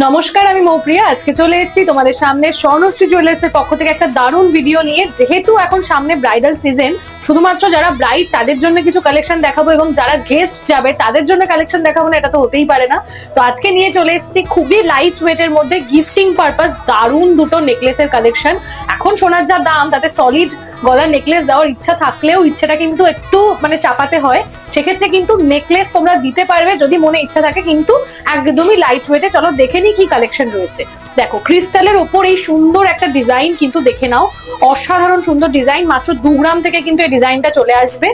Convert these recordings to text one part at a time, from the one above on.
নমস্কার, আমি মৌপ্রিয়া। আজকে চলে এসেছি তোমাদের সামনে স্বর্ণশ্রী জুয়েলার্স এর পক্ষ থেকে একটা দারুণ ভিডিও নিয়ে। যেহেতু এখন সামনে ব্রাইডাল সিজন, শুধুমাত্র যারা ব্রাইড তাদের জন্য কিছু কালেকশন দেখাবো এবং যারা গেস্ট যাবে তাদের জন্য কালেকশন দেখাবো না, এটা তো হতেই পারে না। তো আজকে নিয়ে চলে এসেছি খুবই লাইট ওয়েটের মধ্যে গিফটিং পারপাস দারুণ দুটো নেকলেসের কালেকশন। এখন সোনার যা দাম, তাতে সলিড গলার নেকলেস দেওয়ার ইচ্ছা থাকলেও ইচ্ছেটা কিন্তু একটু চাপাতে হয়। সেক্ষেত্রে কিন্তু নেকলেস তোমরা দিতে পারবে যদি মনে ইচ্ছা থাকে, কিন্তু একদমই লাইট ওয়েটে। চলো দেখে নিই কি কালেকশন রয়েছে। দেখো, ক্রিস্টালের ওপর এই সুন্দর একটা ডিজাইন কিন্তু দেখে নাও, অসাধারণ সুন্দর ডিজাইন। মাত্র 2 গ্রাম থেকে কিন্তু এই ডিজাইনটা চলে আসবে।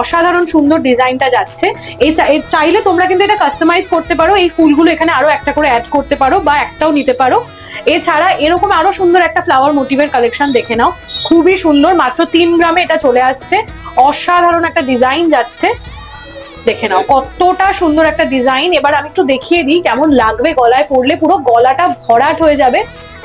অসাধারণ সুন্দর ডিজাইনটা যাচ্ছে। চাইলে তোমরা কিন্তু এটা কাস্টমাইজ করতে পারো, এই ফুলগুলো এখানে আরো একটা করে অ্যাড করতে পারো বা একটাও নিতে পারো। এছাড়া এরকম আরো সুন্দর একটা ফ্লাওয়ার মোটিভের কালেকশন দেখে নাও, খুবই সুন্দর। মাত্র 3 গ্রামে এটা চলে আসছে। অসাধারণ একটা ডিজাইন যাচ্ছে, দেখে নাও কতটা সুন্দর একটা ডিজাইন। এবার আমি একটু দেখিয়ে দিই কেমন লাগবে গলায় পরলে। পুরো গলাটা ভরাট হয়ে যাবে,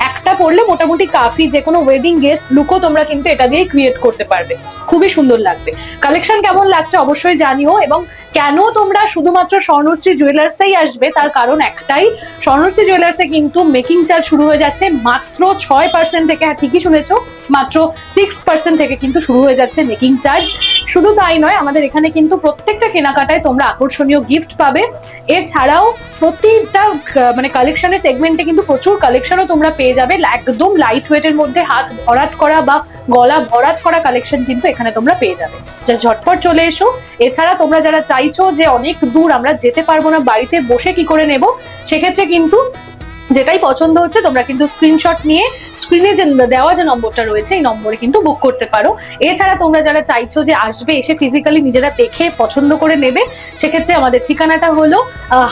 একটা পরলে মোটামুটি কাফি। যে কোনো ওয়েডিং গেস্ট লুকও তোমরা কিন্তু এটা দিয়ে ক্রিয়েট করতে পারবে, খুবই সুন্দর লাগবে। কালেকশন কেমন লাগছে অবশ্যই জানিও। এবং কেন তোমরা শুধুমাত্র স্বর্ণশ্রী জুয়েলার্সেই আসবে তার কারণ একটাই, স্বর্ণশ্রী জুয়েলার্সে কিন্তু মেকিং চার্জ শুরু হয়ে যাচ্ছে মাত্র 6% থেকে। হ্যাঁ, ঠিকই শুনেছো, মাত্র 6% থেকে কিন্তু শুরু হয়ে যাচ্ছে মেকিং চার্জ। শুধু তাই নয়, আমাদের এখানে কিন্তু প্রত্যেকটা কেনাকাটায় তোমরা আকর্ষণীয় গিফট পাবে। এছাড়াও প্রতিটা কালেকশনের সেগমেন্টে কিন্তু প্রচুর কালেকশনও তোমরা পেয়ে যাবে। একদম লাইট ওয়েটের মধ্যে হাত ভরাট করা বা গলা ভরাট করা কালেকশন কিন্তু এখানে তোমরা পেয়ে যাবে। জাস্ট ঝটপট চলে এসো। এছাড়া তোমরা যারা চাইছো যে অনেক দূর আমরা যেতে পারবো না, বাড়িতে বসে কি করে নেব, সেক্ষেত্রে কিন্তু যেটাই পছন্দ হচ্ছে তোমরা কিন্তু স্ক্রিনশট নিয়ে স্ক্রিনে যে দেওয়া যে নম্বরটা রয়েছে এই নম্বরে কিন্তু বুক করতে পারো। এছাড়া তোমরা যারা চাইছো যে আসবে, এসে ফিজিক্যালি নিজেরা দেখে পছন্দ করে নেবে, সেক্ষেত্রে আমাদের ঠিকানাটা হলো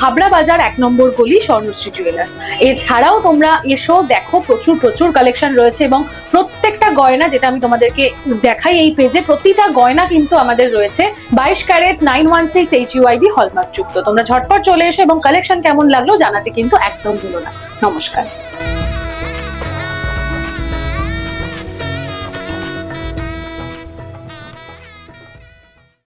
হাবড়া বাজার 1 নম্বর গলি, স্বর্ণশ্রী জুয়েলার্স। এছাড়াও তোমরা এসো, দেখো প্রচুর কালেকশন রয়েছে। এবং প্রত্যেকটা গয়না, যেটা আমি তোমাদেরকে দেখাই এই পেজে, প্রতিটা গয়না কিন্তু আমাদের রয়েছে 22 ক্যারেট 916 HUID হলমার্ক যুক্ত। তোমরা ঝটপট চলে এসো এবং কালেকশন কেমন লাগলো জানাতে কিন্তু একদম ভুলো না। নমস্কার।